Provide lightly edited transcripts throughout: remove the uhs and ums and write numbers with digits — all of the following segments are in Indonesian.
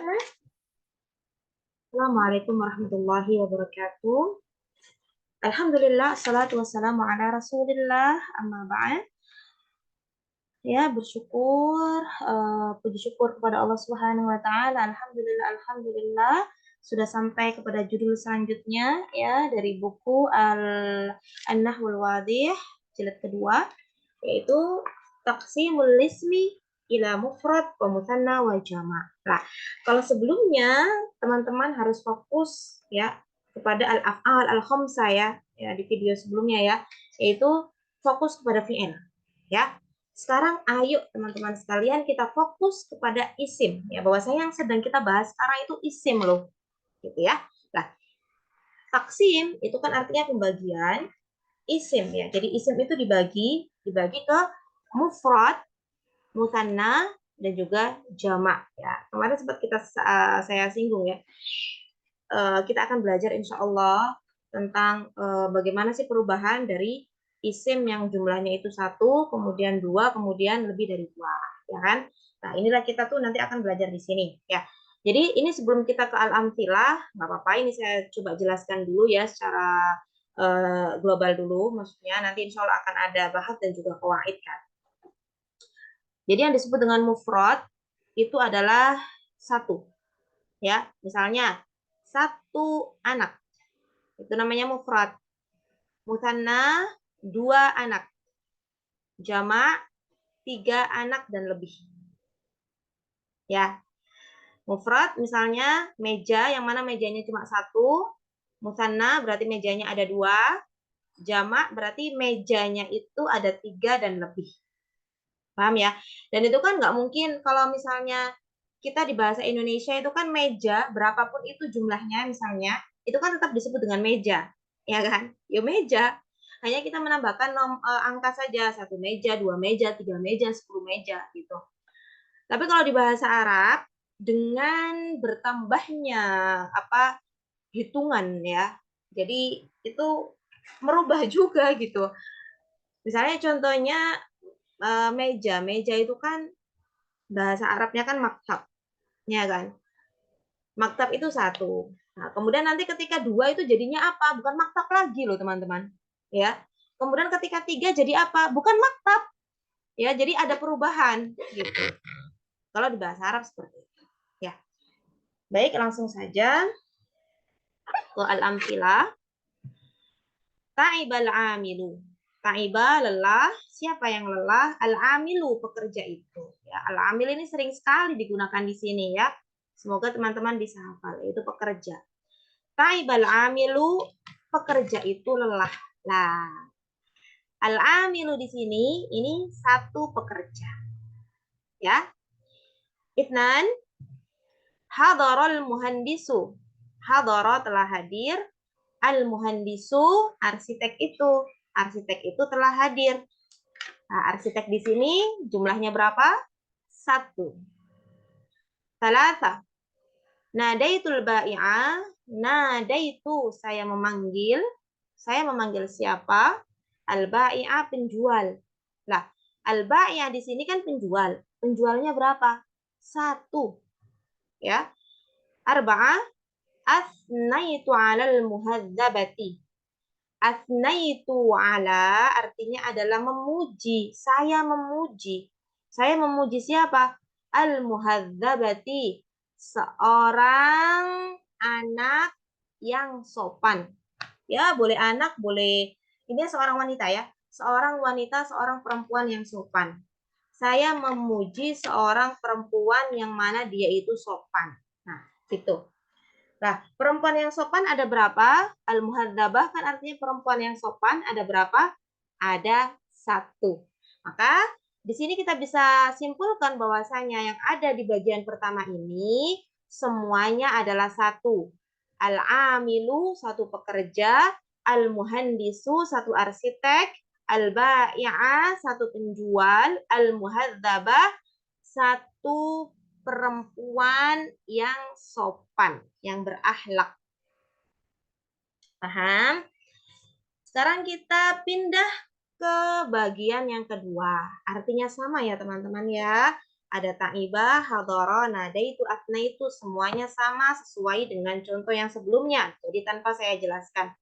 Assalamualaikum warahmatullahi wabarakatuh. Alhamdulillah, assalatu wassalamu ala rasulillah, amma ba'd. Ya, bersyukur, puji syukur kepada Allah Subhanahu wa Ta'ala. Alhamdulillah, alhamdulillah. Sudah sampai kepada judul selanjutnya ya dari buku An-Nahwul Wadih jilid kedua, yaitu Taqsimul Ismi ila mufrad wa mutsanna wa jama'. Nah, kalau sebelumnya teman-teman harus fokus ya kepada al-af'al al-khamsah ya di video sebelumnya ya, yaitu fokus kepada fi'il ya. Sekarang ayo teman-teman sekalian kita fokus kepada isim ya, bahwasanya yang sedang kita bahas sekarang itu isim loh gitu ya. Nah, taksim itu kan artinya pembagian, isim ya. Jadi isim itu dibagi ke mufrad, mutsanna dan juga jamak ya. Kemarin sempat saya singgung ya. Kita akan belajar insya Allah tentang bagaimana sih perubahan dari isim yang jumlahnya itu satu, kemudian dua, kemudian lebih dari dua, ya kan? Nah, inilah kita tuh nanti akan belajar di sini ya. Jadi ini sebelum kita ke al-amthilah, nggak apa-apa, ini saya coba jelaskan dulu ya secara global dulu, maksudnya nanti insya Allah akan ada bahas dan juga qawaid kan. Jadi yang disebut dengan mufrad itu adalah satu, ya. Misalnya satu anak, itu namanya mufrad. Mutsanna dua anak, jamak tiga anak dan lebih. Ya, mufrad misalnya meja, yang mana mejanya cuma satu. Mutsanna berarti mejanya ada dua. Jamak berarti mejanya itu ada tiga dan lebih. Paham ya? Dan itu kan nggak mungkin kalau misalnya kita di bahasa Indonesia itu kan meja, berapapun itu jumlahnya misalnya, itu kan tetap disebut dengan meja. Ya kan? Ya meja. Hanya kita menambahkan angka saja, satu meja, dua meja, tiga meja, 10 meja gitu. Tapi kalau di bahasa Arab, dengan bertambahnya hitungan ya, jadi itu merubah juga gitu. Misalnya contohnya meja itu kan bahasa Arabnya kan maktab, ya kan? Maktab itu satu. Nah, kemudian nanti ketika dua itu jadinya apa? Bukan maktab lagi loh teman-teman. Ya. Kemudian ketika tiga jadi apa? Bukan maktab. Ya, jadi ada perubahan gitu. Kalau di bahasa Arab seperti itu. Ya. Baik, langsung saja ke al-amthilah. Ta'ibal amilu. Ta'iba lelah, siapa yang lelah? Al-amilu, pekerja itu. Ya, al-amil ini sering sekali digunakan di sini ya. Semoga teman-teman bisa hafal, yaitu pekerja. Ta'ibal amilu, pekerja itu lelah. Nah, al-amilu di sini ini satu pekerja. Ya. Itnan, hadaral muhandisu. Hadara telah hadir, al-muhandisu, arsitek itu. Arsitek itu telah hadir. Nah, arsitek di sini jumlahnya berapa? Satu. Salasa. Nadaitul bai'a. Nadaitu, saya memanggil. Saya memanggil siapa? Al-bai'a, penjual. Lah, al-bai'a di sini kan penjual. Penjualnya berapa? Satu. Ya. Arba'ah. Asnaitu 'alal muhadzabati. Asnaitu ala artinya adalah memuji. Saya memuji. Saya memuji siapa? Al-muhadzabati. Seorang anak yang sopan. Ya, boleh anak, boleh. Ini seorang wanita ya. Seorang wanita, seorang perempuan yang sopan. Saya memuji seorang perempuan yang mana dia itu sopan. Nah, itu. Nah, perempuan yang sopan ada berapa? Al-muhadzabah kan artinya perempuan yang sopan ada berapa? Ada satu. Maka di sini kita bisa simpulkan bahwasanya yang ada di bagian pertama ini semuanya adalah satu. Al-amilu, satu pekerja. Al-muhandisu, satu arsitek. Al-bai'ah, satu penjual. Al-muhadzabah, satu perempuan yang sopan, yang berakhlak. Paham? Sekarang kita pindah ke bagian yang kedua. Artinya sama ya teman-teman ya. ada ta'ibah, hadara, nadaitu, atnaitu, semuanya sama sesuai dengan contoh yang sebelumnya. Jadi tanpa saya jelaskan.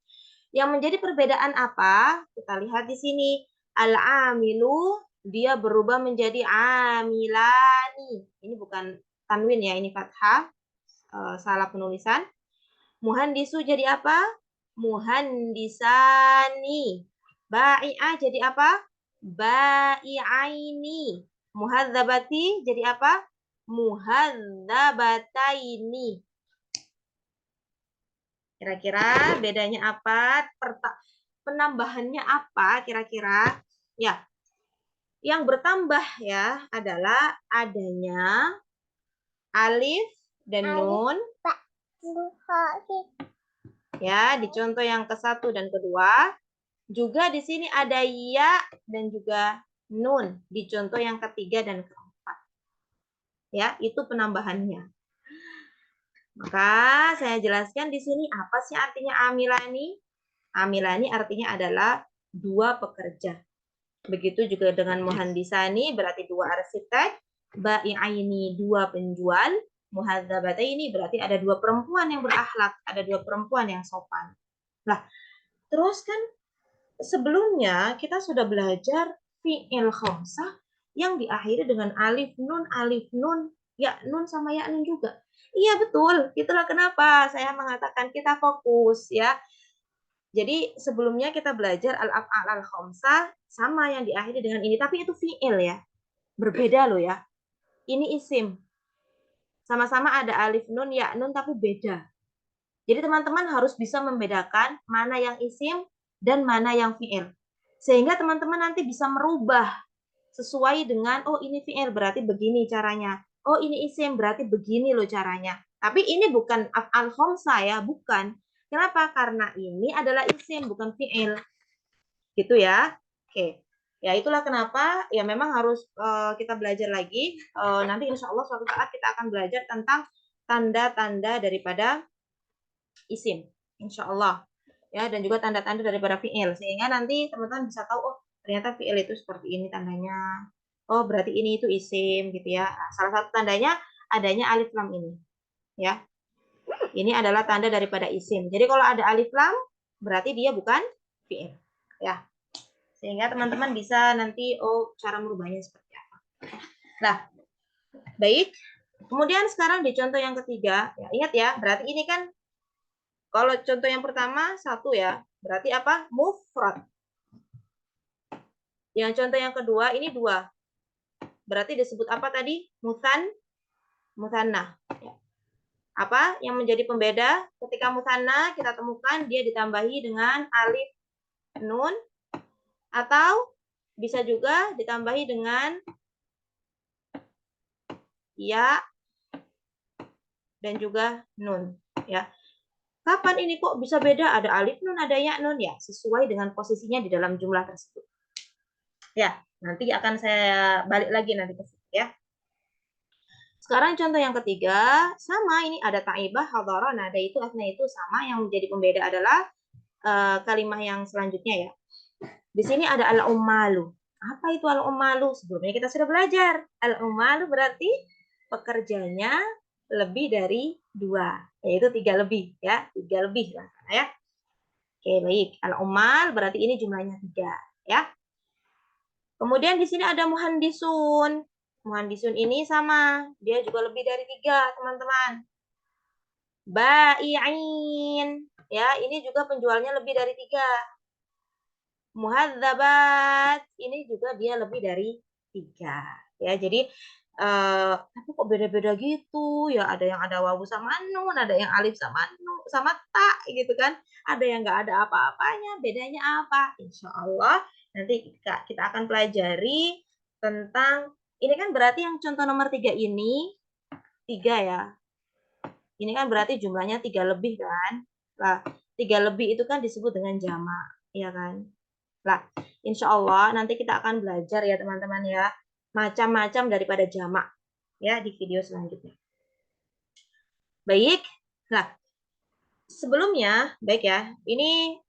Yang menjadi perbedaan apa? Kita lihat di sini. Al-amilu, dia berubah menjadi amilani. Ini bukan tanwin ya, ini fathah. Salah penulisan. Muhandisu jadi apa? Muhandisani. Ba'i'ah jadi apa? Ba'i'aini. Muhadzabati jadi apa? Muhadzabataini. Kira-kira bedanya apa? Penambahannya apa kira-kira? Ya, yang bertambah ya adalah adanya alif dan nun. Ya, di contoh yang ke-1 dan kedua. Juga di sini ada ya dan juga nun di contoh yang ketiga dan keempat. Ya, itu penambahannya. Maka saya jelaskan di sini apa sih artinya amilani? Amilani artinya adalah dua pekerja. Begitu juga dengan muhandisani berarti dua arsitek, ba'i'aini dua penjual, muhadzabataini berarti ada dua perempuan yang berakhlak, ada dua perempuan yang sopan. Nah, terus kan sebelumnya kita sudah belajar fi'il khamsah yang diakhiri dengan alif nun, ya nun sama ya nun juga. Iya betul, itulah kenapa saya mengatakan kita fokus ya. Jadi sebelumnya kita belajar al-af'al al-khamsah sama yang diakhiri dengan ini, tapi itu fi'il ya. Berbeda loh ya. Ini isim. Sama-sama ada alif nun, ya nun tapi beda. Jadi teman-teman harus bisa membedakan mana yang isim dan mana yang fi'il. Sehingga teman-teman nanti bisa merubah sesuai dengan, oh ini fi'il berarti begini caranya. Oh ini isim berarti begini loh caranya. Tapi ini bukan af'al khamsah ya, bukan. Kenapa? Karena ini adalah isim, bukan fi'il. Gitu ya. Oke. Ya itulah kenapa ya memang harus kita belajar lagi. Nanti insya Allah suatu saat kita akan belajar tentang tanda-tanda daripada isim. Insya Allah. Ya, dan juga tanda-tanda daripada fi'il. Sehingga nanti teman-teman bisa tahu, oh ternyata fi'il itu seperti ini tandanya. Oh berarti ini itu isim gitu ya. Nah, salah satu tandanya adanya alif lam ini. Ya. Ini adalah tanda daripada isim. Jadi kalau ada alif lam berarti dia bukan fi'il. Ya. Sehingga teman-teman bisa nanti, oh cara merubahnya seperti apa. Nah, baik. Kemudian sekarang di contoh yang ketiga, ya, ingat ya, berarti ini kan kalau contoh yang pertama satu ya, berarti apa? Mufrad. Yang contoh yang kedua ini dua. Berarti disebut apa tadi? Muthanna. Apa yang menjadi pembeda? Ketika muthanna kita temukan dia ditambahi dengan alif nun atau bisa juga ditambahi dengan ya dan juga nun ya. Kapan ini kok bisa beda? Ada alif nun, ada ya nun ya, sesuai dengan posisinya di dalam jumlah tersebut. Ya, nanti akan saya balik lagi nanti ke situ ya. Sekarang contoh yang ketiga, sama ini ada ta'ibah, hadara, nada itu, asna itu sama. Yang menjadi pembeda adalah kalimat yang selanjutnya ya. Di sini ada al-ummalu. Apa itu al-ummalu? Sebelumnya kita sudah belajar. Al-ummalu berarti pekerjanya lebih dari dua, yaitu tiga lebih ya, tiga lebih lah ya. Oke baik, al-ummal berarti ini jumlahnya tiga ya. Kemudian di sini ada muhandisun. Muhandisun ini sama, dia juga lebih dari tiga teman-teman. Ba'i'in, ya ini juga penjualnya lebih dari tiga. Muhadzabat, ini juga dia lebih dari tiga. Ya jadi tapi kok beda-beda gitu ya, ada yang ada wawu sama nun, ada yang alif sama nun sama ta gitu kan, ada yang nggak ada apa-apanya. Bedanya apa? Insya Allah nanti kita akan pelajari tentang ini. Kan berarti yang contoh nomor tiga ini tiga ya, ini kan berarti jumlahnya tiga lebih kan. Lah tiga lebih itu kan disebut dengan jamak ya kan. Lah insya Allah nanti kita akan belajar ya teman-teman ya, macam-macam daripada jamak ya di video selanjutnya. Baik. Nah, sebelumnya baik ya. Ini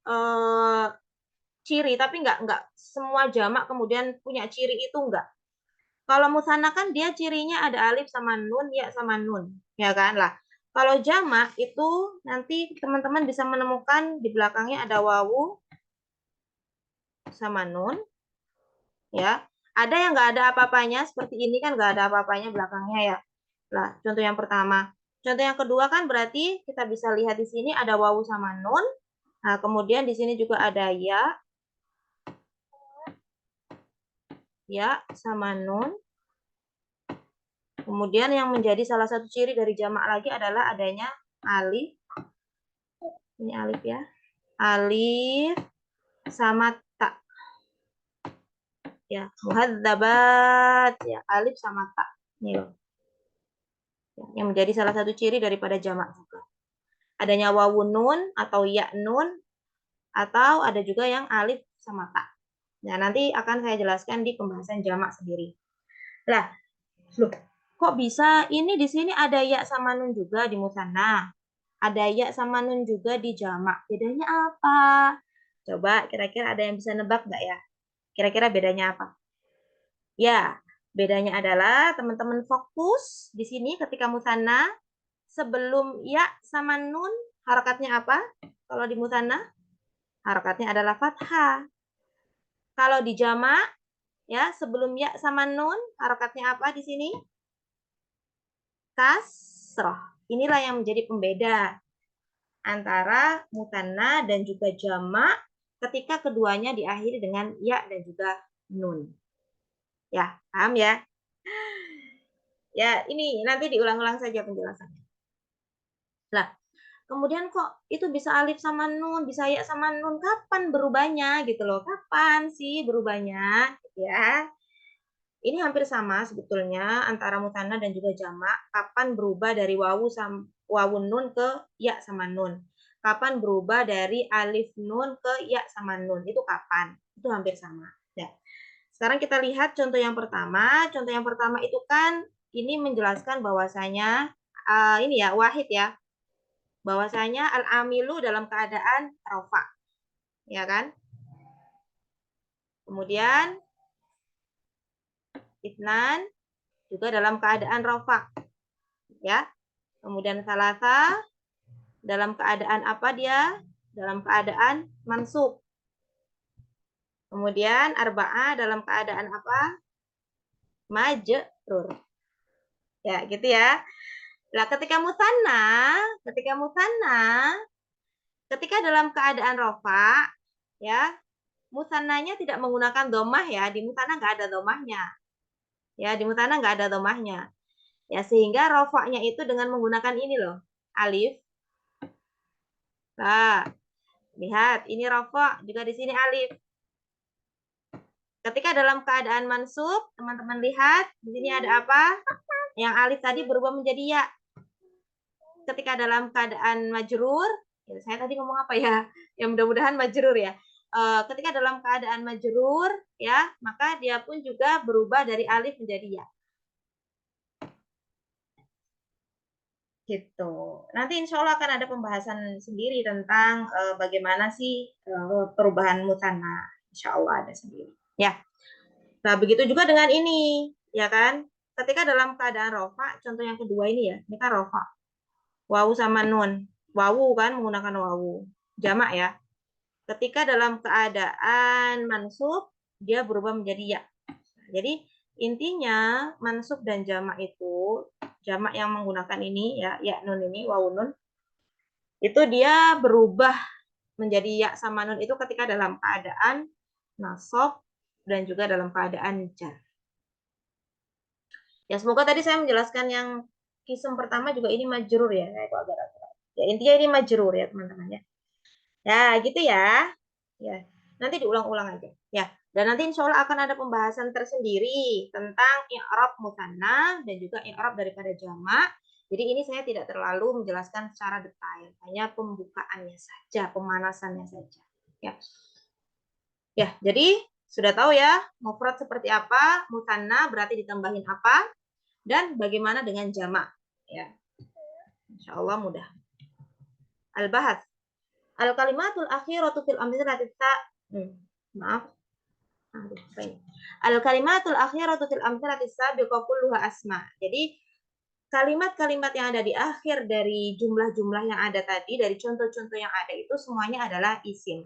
ciri tapi enggak semua jamak kemudian punya ciri itu enggak. Kalau musanna kan dia cirinya ada alif sama nun, ya sama nun, ya kan lah. Kalau jamak itu nanti teman-teman bisa menemukan di belakangnya ada wawu sama nun, ya. Ada yang nggak ada apa-apanya seperti ini kan nggak ada apa-apanya belakangnya ya. Lah, contoh yang pertama. Contoh yang kedua kan berarti kita bisa lihat di sini ada wawu sama nun. Nah, kemudian di sini juga ada ya sama nun. Kemudian yang menjadi salah satu ciri dari jamak lagi adalah adanya alif. Ini alif ya. Alif sama ta. Ya, muhadzabat ya, alif sama ta. Ini loh. Yang menjadi salah satu ciri daripada jamak juga. Adanya wawu nun atau ya nun atau ada juga yang alif sama ta. Nah, nanti akan saya jelaskan di pembahasan jamak sendiri. Lah, loh, kok bisa ini di sini ada ya sama nun juga di musanna? Ada ya sama nun juga di jamak. Bedanya apa? Coba kira-kira ada yang bisa nebak nggak ya? Kira-kira bedanya apa? Ya, bedanya adalah teman-teman fokus di sini ketika musanna sebelum ya sama nun harakatnya apa? Kalau di musanna harakatnya adalah fathah. Kalau di jamak ya sebelum ya sama nun harakatnya apa di sini? Kasroh. Inilah yang menjadi pembeda antara mutanna dan juga jamak ketika keduanya diakhiri dengan ya dan juga nun. Ya, paham ya? Ya, ini nanti diulang-ulang saja penjelasannya. Lah, kemudian kok itu bisa alif sama nun, bisa ya sama nun, kapan berubahnya gitu loh? Kapan sih berubahnya? Ya, ini hampir sama sebetulnya antara mutanna dan juga jamak. Kapan berubah dari wawu nun ke ya sama nun? Kapan berubah dari alif nun ke ya sama nun? Itu kapan? Itu hampir sama. Ya. Sekarang kita lihat contoh yang pertama. Contoh yang pertama itu kan ini menjelaskan bahwasanya ini ya wahid ya. Bahwasanya al-amilu dalam keadaan rafa. Ya kan? Kemudian itnan juga dalam keadaan rafa. Ya. Kemudian salasa dalam keadaan apa dia? Dalam keadaan mansub. Kemudian arba'ah dalam keadaan apa? Majrur. Ya, gitu ya. Nah, ketika dalam keadaan rofa, ya, musannanya tidak menggunakan domah ya. Di musanna nggak ada domahnya. Ya, di musanna nggak ada domahnya. Ya, sehingga rofanya itu dengan menggunakan ini loh, alif. Nah, lihat, ini rofa, juga di sini alif. Ketika dalam keadaan mansub, teman-teman lihat, di sini ada apa? Yang alif tadi berubah menjadi ya. Ketika dalam keadaan majrur, ya saya tadi ngomong apa ya? Ya mudah-mudahan majrur ya. Ketika dalam keadaan majrur, ya, maka dia pun juga berubah dari alif menjadi ya. Gitu. Nanti insya Allah akan ada pembahasan sendiri tentang bagaimana sih perubahan mutanna. Insya Allah ada sendiri. Ya. Nah, begitu juga dengan ini, ya kan? Ketika dalam keadaan rofa, contoh yang kedua ini ya, ini kan rofa. Wawu sama nun. Wawu kan menggunakan wawu. Jamak ya. Ketika dalam keadaan mansub, dia berubah menjadi ya. Jadi intinya mansub dan jamak itu, jamak yang menggunakan ini ya nun ini, wawu nun, itu dia berubah menjadi ya sama nun itu ketika dalam keadaan nasab dan juga dalam keadaan jar. Ya, semoga tadi saya menjelaskan yang kisem pertama juga ini majrur ya. Saya kok agak ragu. Ya, intinya ini majrur ya, teman-teman ya. Ya, gitu ya. Ya, nanti diulang-ulang aja. Ya, dan nanti insya Allah akan ada pembahasan tersendiri tentang i'rab musanna dan juga i'rab daripada jamak. Jadi ini saya tidak terlalu menjelaskan secara detail, hanya pembukaannya saja, pemanasannya saja. Ya. Ya, jadi sudah tahu ya, mufrad seperti apa, musanna berarti ditambahin apa, dan bagaimana dengan jamak. Ya, insya Allah mudah. Al-bahas. Al-kalimatul akhiratu fil amthilati maaf. Aduh, apa ini? Al-kalimatul akhiratu fil amthilati sabiqah kulluha asma. Jadi kalimat-kalimat yang ada di akhir dari jumlah-jumlah yang ada tadi, dari contoh-contoh yang ada itu semuanya adalah isim.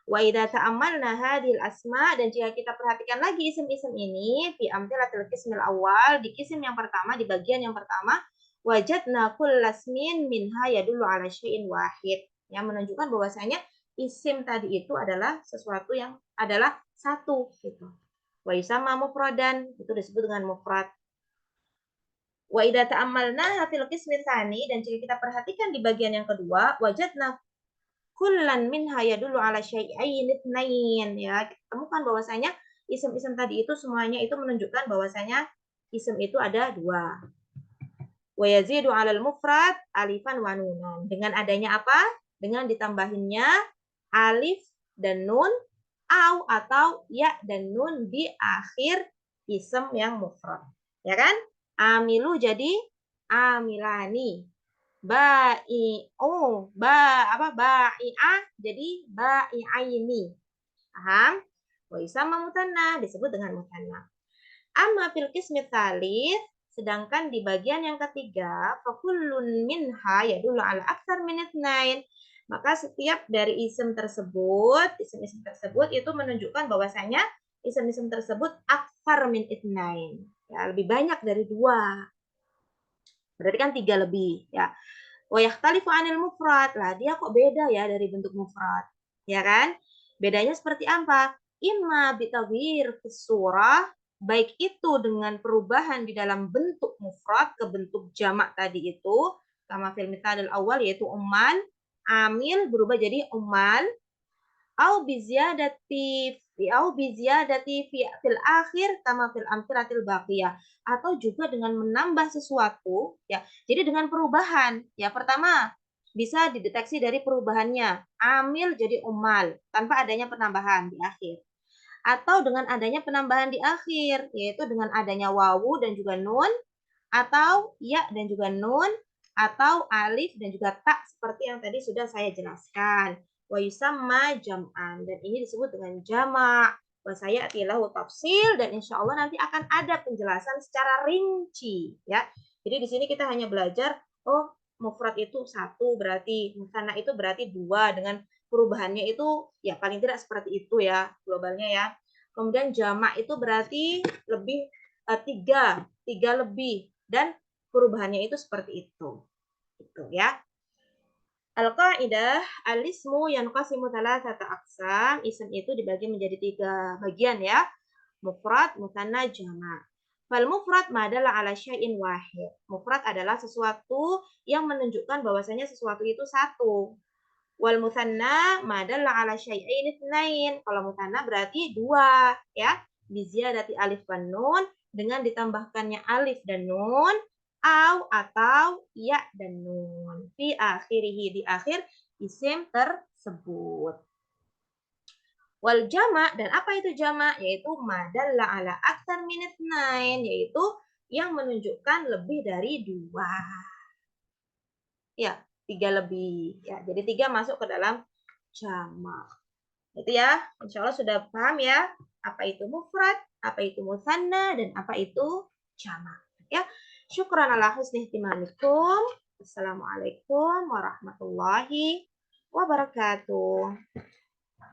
Wa idza ta'ammalna hadhil asma, dan jika kita perhatikan lagi isim-isim ini fi amthilatil qismil awal, di isim yang pertama, di bagian yang pertama, wajadna kullasmin minha yadullu ala syai'in wahid, yang menunjukkan bahwasanya isim tadi itu adalah sesuatu yang adalah satu gitu. Wa yusamma mufradan, itu disebut dengan mufrad. Wa idza ta'ammalna fil qismi tsani, dan jika kita perhatikan di bagian yang kedua, wajadna kullan minha yadullu ala syai'ain itsnain, ya. Kita temukan bahwasanya isim-isim tadi itu semuanya itu menunjukkan bahwasanya isim itu ada dua. Wa yazidu 'alal mufrad alifan wa nunan. Dengan adanya apa? Dengan ditambahinnya alif dan nun atau ya dan nun di akhir isim yang mufrad. Ya kan? Amilu jadi amilani. Ba'i'ah jadi ba'i'aini. Paham? Wa yusamma mutanna, disebut dengan mutanna. Amma fil qismi tsalits, sedangkan di bagian yang ketiga, fakullun minha yadullu ala aktsar min itsnain. Maka setiap dari isim-isim tersebut itu menunjukkan bahwasanya isim-isim tersebut aktsar min itsnain. Ya, lebih banyak dari dua. Berarti kan tiga lebih, ya. Wa yakhtalifu 'anil mufrad. Lah, dia kok beda ya dari bentuk mufrad, ya kan? Bedanya seperti apa? Imma bitaghyir fis surah, baik itu dengan perubahan di dalam bentuk mufrad ke bentuk jamak tadi itu, kama fil mithalil awal yaitu umman, amil berubah jadi ummal, au biziyadati fil akhir kama fil amthalatil baqiyah, atau juga dengan menambah sesuatu, ya. Jadi dengan perubahan, ya, pertama bisa dideteksi dari perubahannya amil jadi ummal tanpa adanya penambahan di akhir, atau dengan adanya penambahan di akhir yaitu dengan adanya wawu dan juga nun, atau ya dan juga nun, atau alif dan juga tak seperti yang tadi sudah saya jelaskan. Wa yusamma jam'an, dan ini disebut dengan jamak. Wa sayati lahu tafsil, dan insya Allah nanti akan ada penjelasan secara rinci, ya. Jadi di sini kita hanya belajar, oh, mufrad itu satu berarti, musanna itu berarti dua, dengan perubahannya itu ya paling tidak seperti itu ya globalnya ya. Kemudian jamak itu berarti lebih tiga lebih, dan perubahannya itu seperti itu. Gitu ya. Al-qaidah al-ismu yanqasimu thalathata aqsam. Isim itu dibagi menjadi tiga bagian ya. Mufrad, musanna, jama'. Fal mufrad madalla ala syai'in wahid. Mufrad adalah sesuatu yang menunjukkan bahwasanya sesuatu itu satu. Wal musanna madalla ala syai'ain itsnain. Kalau musanna berarti dua, ya. Biziyadati alif wan nun, dengan ditambahkannya alif dan nun, atau ya dan nun. Fi akhirihi, di akhir isim tersebut. Wal jama', dan apa itu jama'? Yaitu madalla ala aktsar min itsnain, yaitu yang menunjukkan lebih dari dua. Ya, tiga lebih. Ya, jadi tiga masuk ke dalam jamak. Itu ya, insya Allah sudah paham ya, apa itu mufrad, apa itu musanna, dan apa itu jamak. Ya, syukran ala husni ihtimamikum. Assalamualaikum warahmatullahi wabarakatuh.